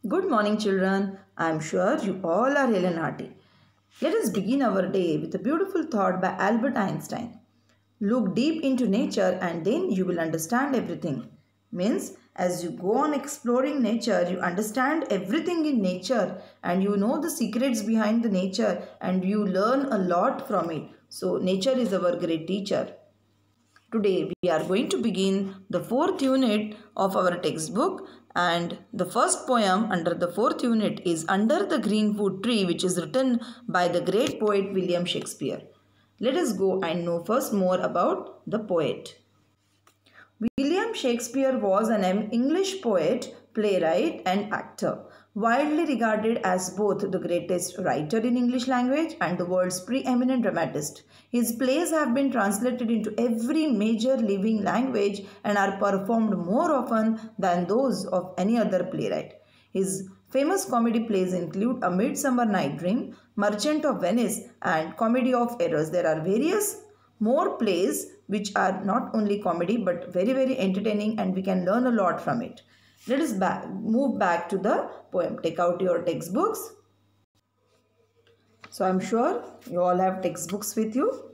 Good morning, children. I am sure you all are hale and hearty. Let us begin our day with a beautiful thought by Albert Einstein. Look deep into nature and then you will understand everything. Means, as you go on exploring nature, you understand everything in nature and you know the secrets behind the nature and you learn a lot from it. So, nature is our great teacher. Today we are going to begin the fourth unit of our textbook, and the first poem under the fourth unit is Under the Greenwood Tree, which is written by the great poet William Shakespeare. Let us go and know first more about the poet. William Shakespeare was an English poet, playwright and actor, widely regarded as both the greatest writer in English language and the world's preeminent dramatist. His plays have been translated into every major living language and are performed more often than those of any other playwright. His famous comedy plays include A Midsummer Night Dream, Merchant of Venice and Comedy of Errors. There are various more plays which are not only comedy but very entertaining and we can learn a lot from it. Let us move back to the poem. Take out your textbooks. So I am sure you all have textbooks with you.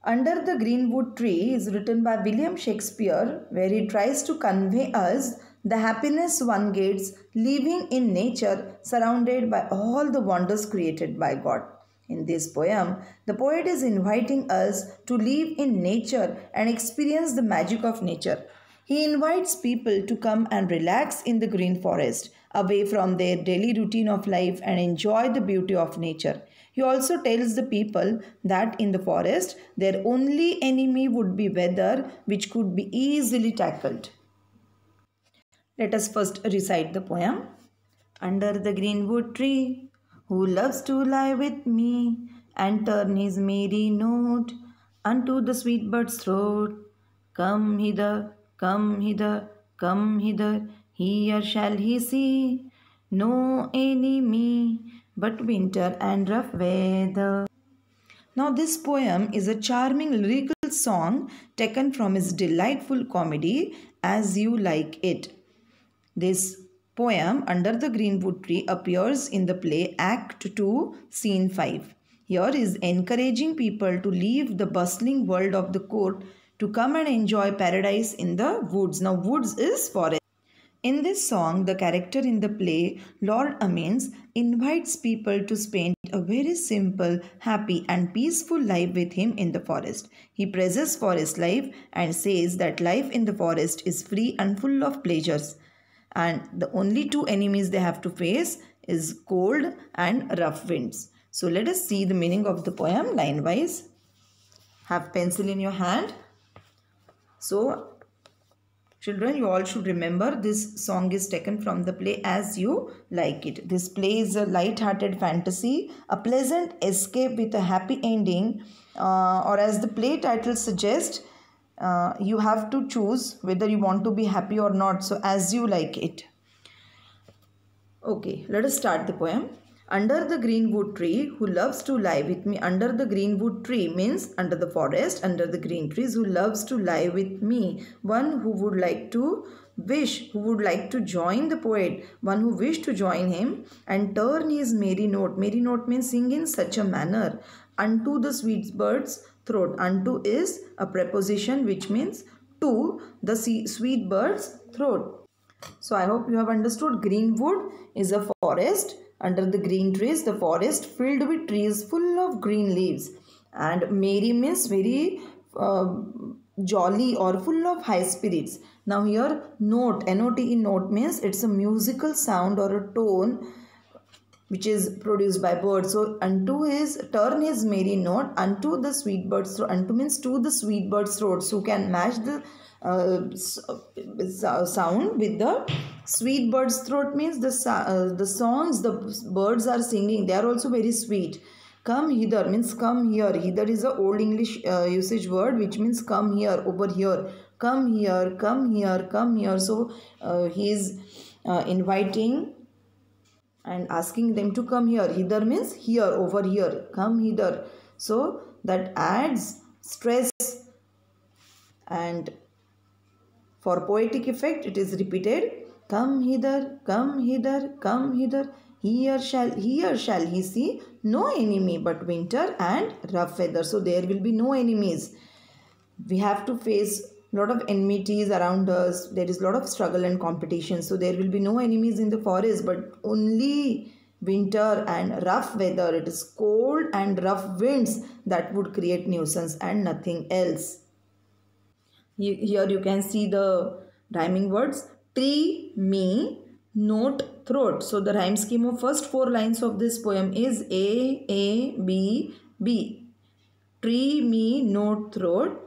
Under the Greenwood Tree is written by William Shakespeare, where he tries to convey us the happiness one gets living in nature, surrounded by all the wonders created by God. In this poem, the poet is inviting us to live in nature and experience the magic of nature. He invites people to come and relax in the green forest, away from their daily routine of life, and enjoy the beauty of nature. He also tells the people that in the forest, their only enemy would be weather, which could be easily tackled. Let us first recite the poem. Under the greenwood tree, who loves to lie with me and turn his merry note unto the sweet bird's throat. Come hither, come hither, come hither, here shall he see no enemy but winter and rough weather. Now this poem is a charming lyrical song taken from his delightful comedy As You Like It. This poem Under the Greenwood Tree appears in the play Act 2, Scene 5. Here is encouraging people to leave the bustling world of the court to come and enjoy paradise in the woods. Now woods is forest. In this song, the character in the play, Lord Amins, invites people to spend a very simple, happy and peaceful life with him in the forest. He praises forest life and says that life in the forest is free and full of pleasures. And the only two enemies they have to face is cold and rough winds. So let us see the meaning of the poem line wise. Have pencil in your hand. So children, you all should remember this song is taken from the play As You Like It. This play is a light-hearted fantasy, a pleasant escape with a happy ending, or as the play title suggests, you have to choose whether you want to be happy or not. So as you like it. Okay, let us start the poem. Under the greenwood tree, who loves to lie with me. Under the greenwood tree means under the forest, under the green trees, who loves to lie with me. One who would like to join the poet, one who wished to join him and turn his merry note. Merry note means sing in such a manner. Unto the sweet bird's throat. Unto is a preposition which means to the sweet bird's throat. So I hope you have understood. Greenwood is a forest. Under the green trees, the forest filled with trees full of green leaves. And merry means very jolly or full of high spirits. Now here note, N-O-T-E, note means it's a musical sound or a tone which is produced by birds. So unto his, turn his merry note unto the sweet bird's throat. Unto means to the sweet bird's throat. So can match the sound with the sweet bird's throat means the songs the birds are singing, they are also very sweet. Come hither means come here. Hither is a old English usage word which means come here, over here. Come here, come here, come here. So he is inviting and asking them to come here. Hither means here, over here. Come hither. So that adds stress, and for poetic effect it is repeated. Come hither, come hither, come hither. Here shall he see no enemy but winter and rough weather. So there will be no enemies. We have to face a lot of enmities around us. There is a lot of struggle and competition. So there will be no enemies in the forest, but only winter and rough weather. It is cold and rough winds that would create nuisance and nothing else. Here you can see the rhyming words. Tree, me, note, throat. So the rhyme scheme of first four lines of this poem is A, B, B. Tree, me, note, throat.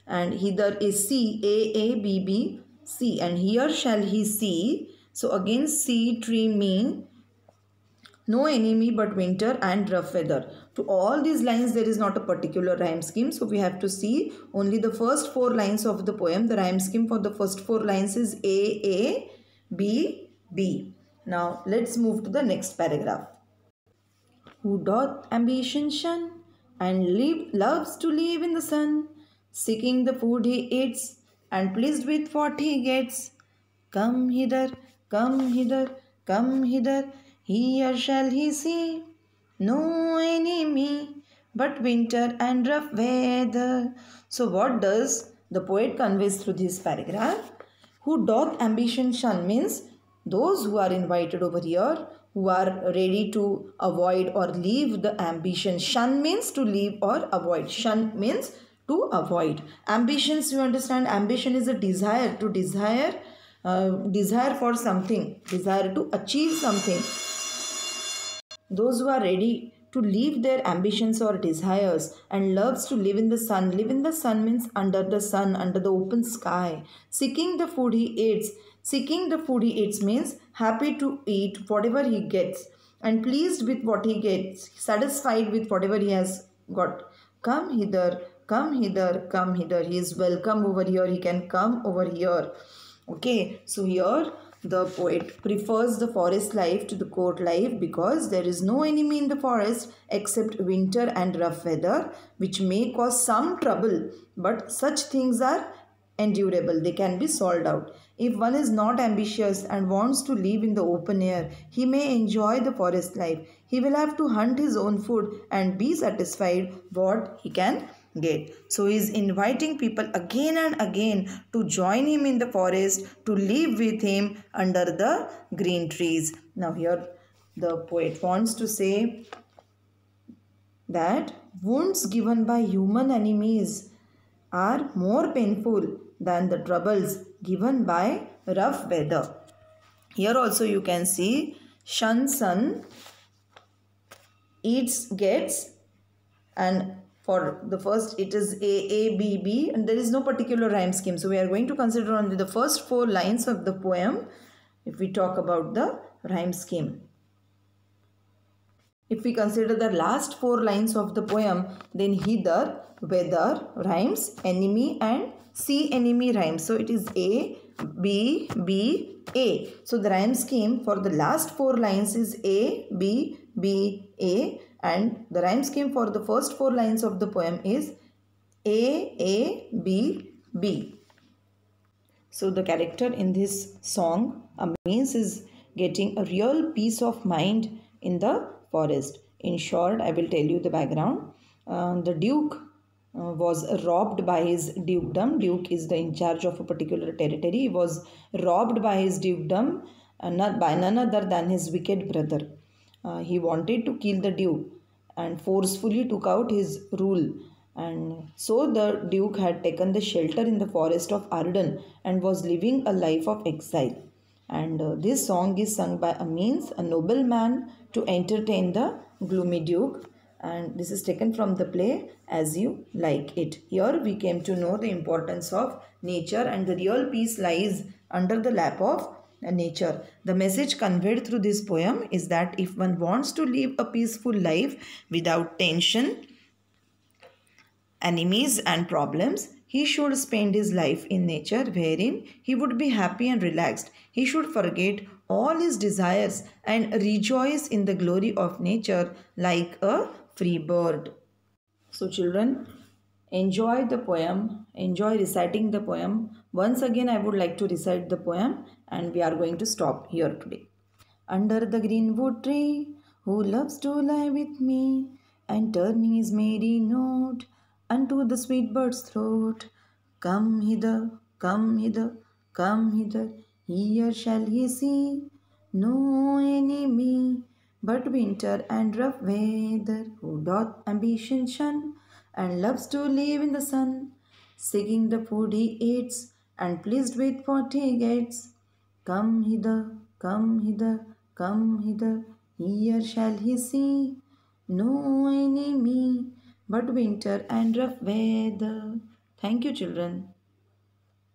And hither is C, A, B, B, C. And here shall he see. So again C, tree, me, no enemy but winter and rough weather. To all these lines there is not a particular rhyme scheme. So we have to see only the first four lines of the poem. The rhyme scheme for the first four lines is A, B, B. Now let's move to the next paragraph. Who doth ambition shun and loves to live in the sun, seeking the food he eats and pleased with what he gets. Come hither, come hither, come hither, here shall he see no enemy but winter and rough weather. So what does the poet conveys through this paragraph? Who doth ambition shun means those who are invited over here, who are ready to avoid or leave the ambition. Shun means to leave or avoid. Shun means to avoid. Ambitions, you understand, ambition is a desire, to desire for something, desire to achieve something. Those who are ready to leave their ambitions or desires and loves to live in the sun. Live in the sun means under the sun, under the open sky. Seeking the food he eats. Seeking the food he eats means happy to eat whatever he gets and pleased with what he gets, satisfied with whatever he has got. Come hither, come hither, come hither. He is welcome over here. He can come over here. Okay, so here the poet prefers the forest life to the court life because there is no enemy in the forest except winter and rough weather, which may cause some trouble, but such things are endurable. They can be solved out. If one is not ambitious and wants to live in the open air, he may enjoy the forest life. He will have to hunt his own food and be satisfied what he can get. So he is inviting people again and again to join him in the forest, to live with him under the green trees. Now here the poet wants to say that wounds given by human enemies are more painful than the troubles given by rough weather. Here also you can see shun, sun, eats, gets, and for the first it is A, B, B, and there is no particular rhyme scheme. So we are going to consider only the first four lines of the poem if we talk about the rhyme scheme. If we consider the last four lines of the poem, then hither, weather rhymes, enemy and see enemy rhymes. So it is A, B, B, A. So the rhyme scheme for the last four lines is A, B, B, A, and the rhyme scheme for the first four lines of the poem is A, B, B. So the character in this song, Amis, is getting a real peace of mind in the forest. In short, I will tell you the background. The Duke was robbed by his dukedom. Duke is the in charge of a particular territory. He was robbed by his dukedom by none other than his wicked brother. He wanted to kill the Duke and forcefully took out his rule. And so the Duke had taken the shelter in the forest of Arden and was living a life of exile. And this song is sung by Amis, a nobleman, to entertain the gloomy Duke. And this is taken from the play As You Like It. Here we came to know the importance of nature, and the real peace lies under the lap of nature. The message conveyed through this poem is that if one wants to live a peaceful life without tension, enemies and problems, he should spend his life in nature wherein he would be happy and relaxed. He should forget all his desires and rejoice in the glory of nature like a free bird. So children, enjoy the poem, enjoy reciting the poem. Once again I would like to recite the poem and we are going to stop here today. Under the greenwood tree, who loves to lie with me, and turning his merry note unto the sweet bird's throat. Come hither, come hither, come hither, here shall he see no enemy but winter and rough weather, who doth ambition shun and loves to live in the sun, seeking the food he eats and pleased with what he gets. Come hither, come hither, come hither, here shall he see no enemy but winter and rough weather. Thank you, children.